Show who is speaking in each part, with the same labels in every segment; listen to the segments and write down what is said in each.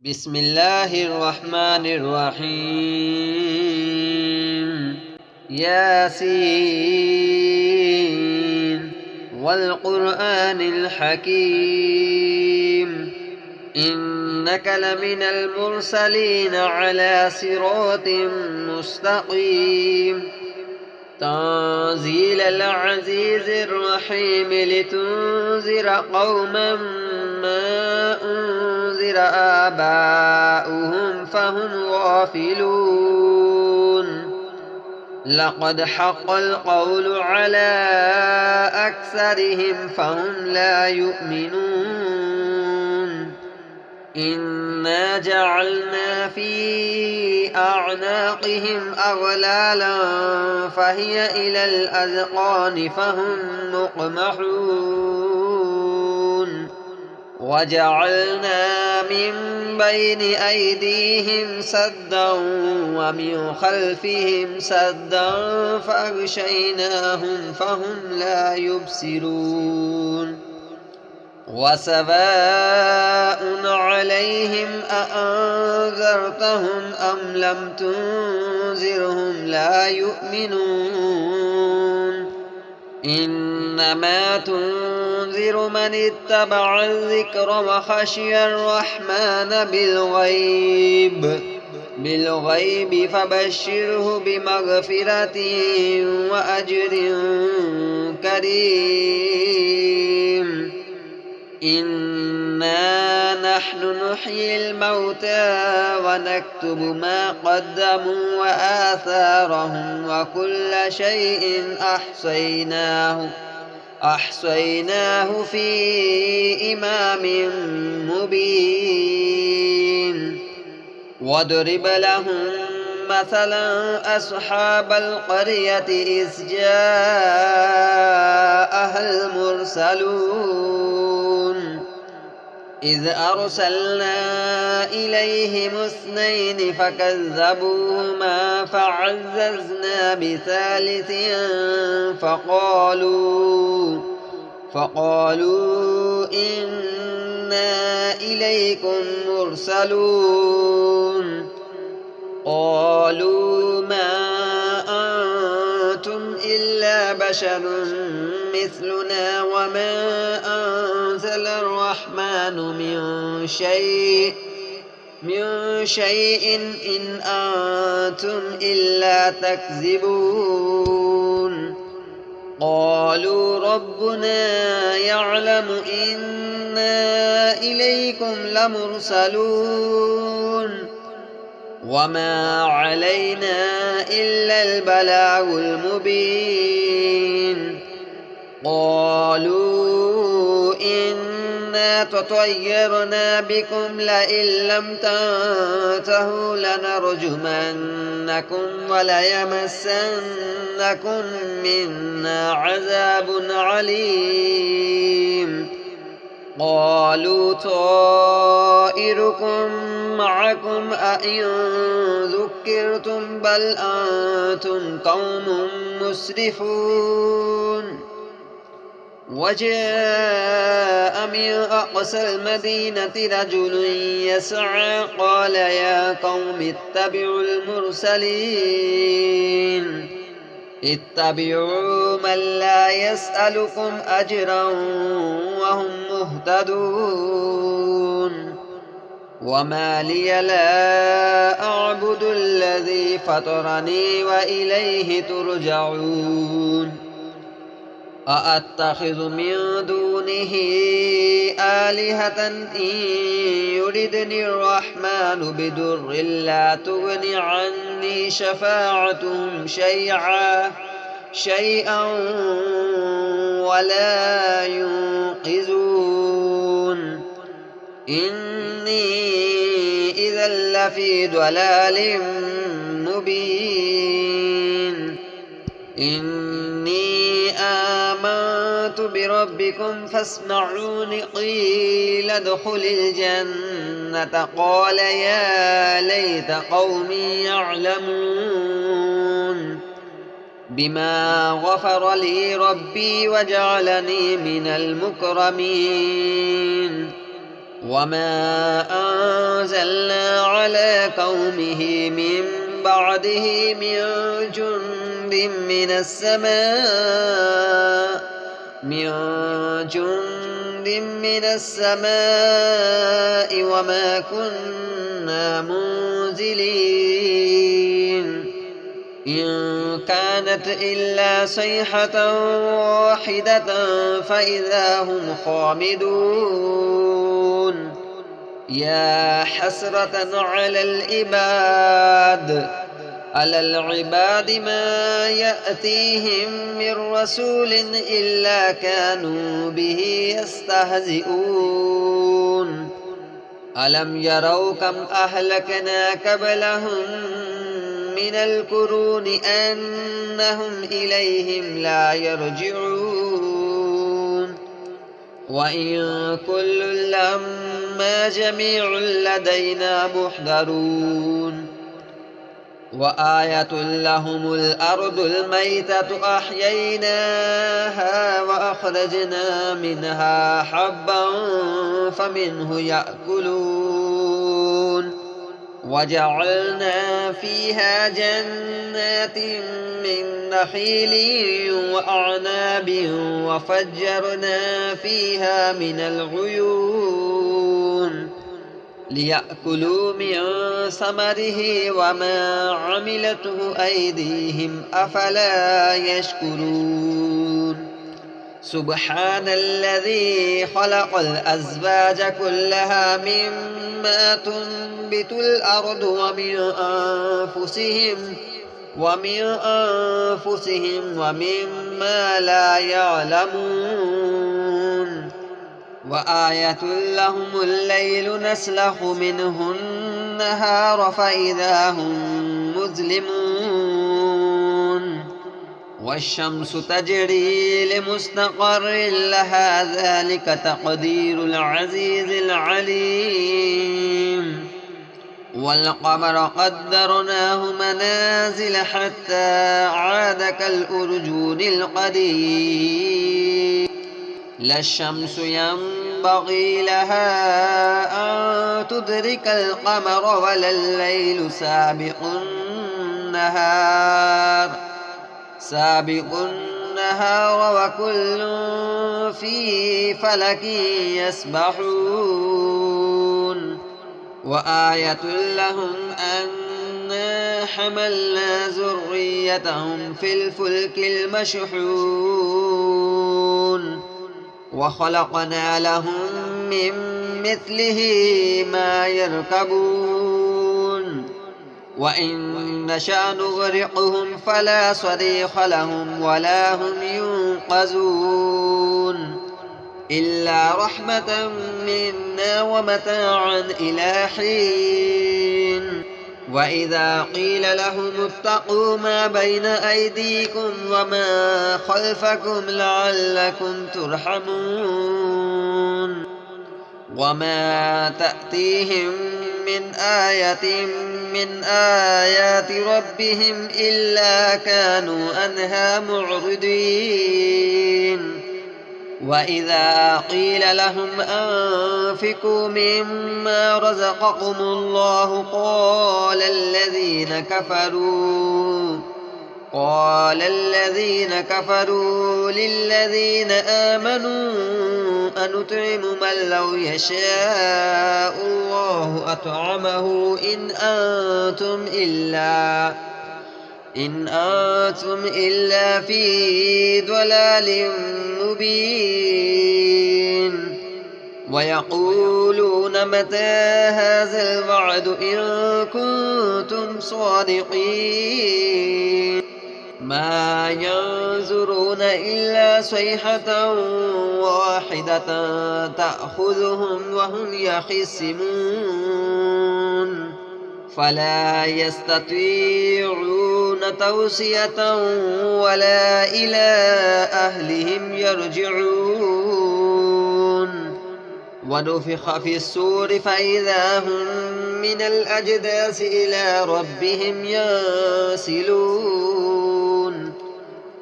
Speaker 1: بسم الله الرحمن الرحيم ياسين والقرآن الحكيم إنك لمن المرسلين على صراط مستقيم تنزيل العزيز الرحيم لتنذر قوما ما أنذر آباؤهم فهم غافلون لقد حق القول على أكثرهم فهم لا يؤمنون إنا جعلنا في أعناقهم أغلالا فهي إلى الأذقان فهم مقمحون وجعلنا من بين أيديهم سدا ومن خلفهم سدا فأغشيناهم فهم لا يبصرون وسواء عليهم أأنذرتهم أم لم تنذرهم لا يؤمنون إنما تنذر من اتبع الذكر وخشي الرحمن بالغيب فبشره بمغفرة وأجر كريم إنا نحن نحيي الموتى ونكتب ما قدموا وآثارهم وكل شيء أحصيناه في إمام مبين واضرب لهم مثلا أصحاب القرية إذ جاءها المرسلون إذ أرسلنا إليهم 2 فكذبوهما فعززنا بثالث فقالوا إنا إليكم مرسلون قالوا ما أنتم إلا بشر مثلنا وما أنزل الرحمن من شيء إن أنتم إلا تكذبون قالوا ربنا يعلم إنا إليكم لمرسلون وما علينا إلا البلاغ المبين قالوا إنا تطيرنا بكم لئن لم تنتهوا لنرجمنكم وليمسنكم منا عذاب عليم قالوا طائركم معكم أئن ذكرتم بل أنتم قوم مسرفون وجاء من أقصى المدينة رجل يسعى قال يا قوم اتبعوا المرسلين اتبعوا من لا يسألكم أجرا وهم مهتدون وما لي لا أعبد الذي فطرني وإليه ترجعون أأتخذ من دونه آلهة إن يردني الرحمن بدر لا تغن عني شفاعتهم شيئا ولا ينقذون إني إذا لفي ضلال مبين إني آمنت بربكم فاسمعون قيل ادخل الجنة قال يا ليت قومي يعلمون بما غفر لي ربي وجعلني من المكرمين وما أنزلنا على قومه من بعده من جند من السماء وما كنا منزلين إن كانت إلا صيحة واحدة فإذا هم خامدون يا حسرة على العباد ما يأتيهم من رسول إلا كانوا به يستهزئون ألم يروا كم أهلكنا قبلهم من القرون أنهم إليهم لا يرجعون وإن كل لما جميع لدينا محضرون وآية لهم الأرض الميتة أحييناها وأخرجنا منها حبا فمنه يأكلون وجعلنا فيها جنات من نخيل وأعناب وفجرنا فيها من العيون ليأكلوا من ثمره وما عملته أيديهم أفلا يشكرون سبحان الذي خلق الأزواج كلها مما تنبت الأرض ومن أنفسهم ومما لا يعلمون وآية لهم الليل نسلخ منه النهار فإذا هم مظلمون والشمس تجري لمستقر لها ذلك تقدير العزيز العليم والقمر قدرناه منازل حتى عاد كالأرجون القديم لا الشمس ينبغي لها أن تدرك القمر ولا الليل سابق النهار وكل في فلك يسبحون وآية لهم أنا حملنا ذريتهم في الفلك المشحون وخلقنا لهم من مثله ما يركبون وإن نشأ نغرقهم فلا صريخ لهم ولا هم ينقذون إلا رحمة منا ومتاعا إلى حين وإذا قيل لهم اتقوا ما بين أيديكم وما خلفكم لعلكم ترحمون وما تأتيهم من آية من آيات ربهم إلا كانوا عنها معرضين وإذا قيل لهم أنفقوا مما رزقكم الله قال الذين كفروا للذين آمنوا أنطعم من لو يشاء الله أطعمه إن أنتم إلا في ضلال مبين ويقولون متى هذا الوعد إن كنتم صادقين ما ينظرون إلا صيحة واحدة تأخذهم وهم يخصمون فلا يستطيعون توصية ولا إلى أهلهم يرجعون ونفخ في الصور فإذا هم من الأجداث إلى ربهم ينسلون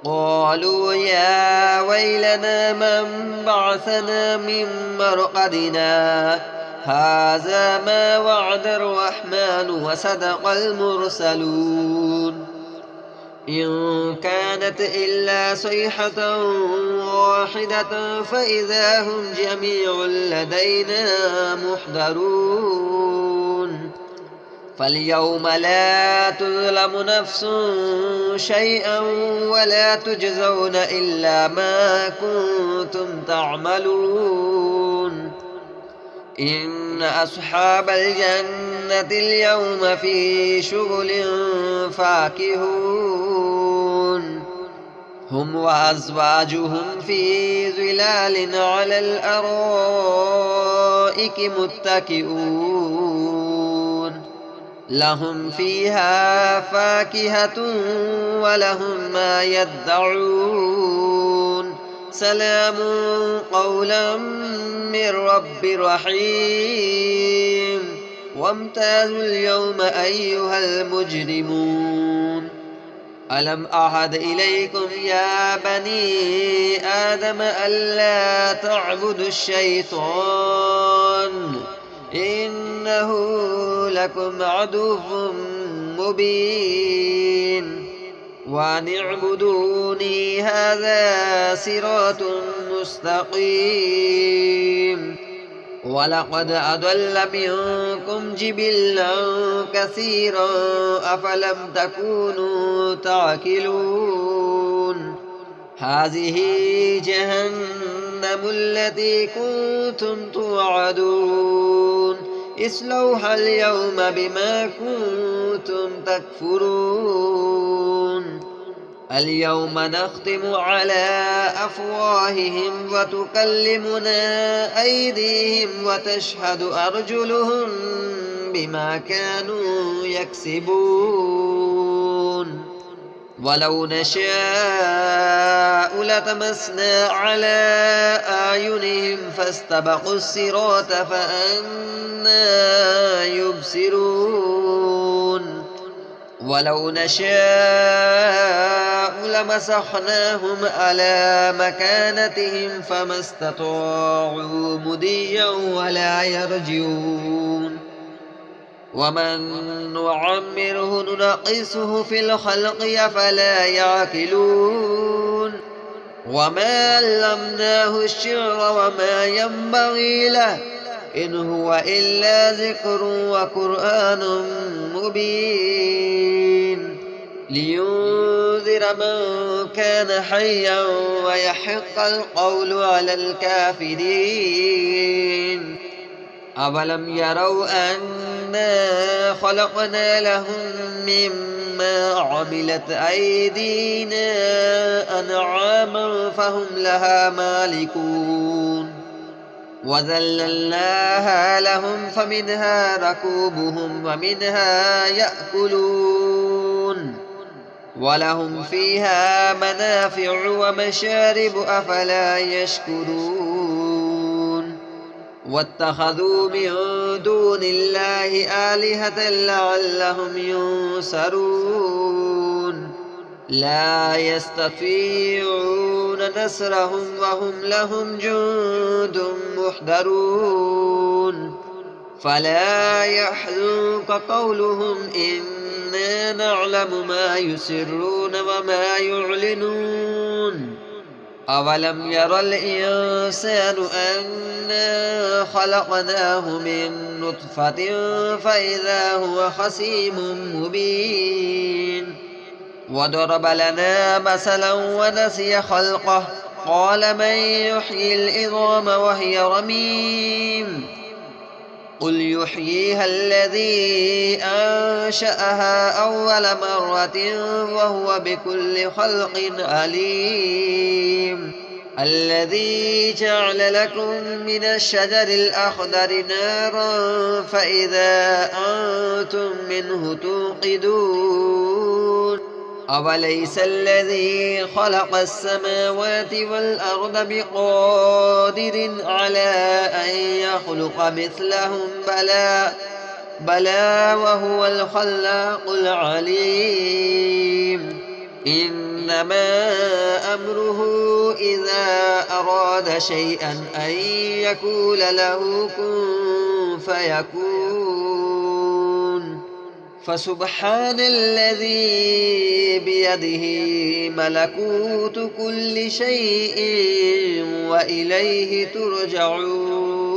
Speaker 1: قالوا يا ويلنا من بعثنا من مرقدنا هذا ما وعد الرحمن وصدق المرسلون إن كانت إلا صيحة واحدة فإذا هم جميع لدينا محضرون فاليوم لا تظلم نفس شيئا ولا تجزون إلا ما كنتم تعملون إن أصحاب الجنة اليوم في شغل فاكهون هم وأزواجهم في ظلال على الأرائك متكئون لهم فيها فاكهة ولهم ما يدعون سلام قولا من رب رحيم وامتازوا اليوم أيها المجرمون ألم أعهد إليكم يا بني آدم ألا تعبدوا الشيطان إنه لكم عدو مبين وأن اعبدوني هذا صراط مستقيم ولقد أضل منكم جبلا كثيرا أفلم تكونوا تعقلون هذه جهنم التي كنتم توعدون اصلوها اليوم بما كنتم تكفرون اليوم نختم على أفواههم وتكلمنا أيديهم وتشهد أرجلهم بما كانوا يكسبون ولو نشاء لطمسنا على أعينهم فاستبقوا الصراط فأنى يبصرون ولو نشاء لمسخناهم على مكانتهم فما استطاعوا مضيا ولا يرجعون ومن نعمره ننقصه في الخلق أفلا يعقلون وما علمناه الشعر وما ينبغي له إن هو إلا ذكر وقرآن مبين لينذر من كان حيا ويحق القول على الكافرين أولم يروا أنا خلقنا لهم مما عملت أيدينا أنعاما فهم لها مالكون وذللناها لهم فمنها ركوبهم ومنها يأكلون ولهم فيها منافع ومشارب أفلا يشكرون واتخذوا من دون الله آلهة لعلهم ينصرون لا يستطيعون نصرهم وهم لهم جند محضرون فلا يحزنك قولهم إنا نعلم ما يسرون وما يعلنون أولم ير الإنسان أنا خلقناه من نطفة فإذا هو خصيم مبين وضرب لنا مثلا ونسي خلقه قال من يحيي العظام وهي رميم قل يحييها الذي أنشأها أول مرة وهو بكل خلق عليم الذي جعل لكم من الشجر الأخضر نارا فإذا أنتم منه توقدون أوليس الذي خلق السماوات والأرض بقادر على أن يخلق مثلهم بلى وهو الخلاق العليم إنما أمره إذا أراد شيئا أن يقول له كن فيكون. فسبحان الذي بيده ملكوت كل شيء وإليه ترجعون.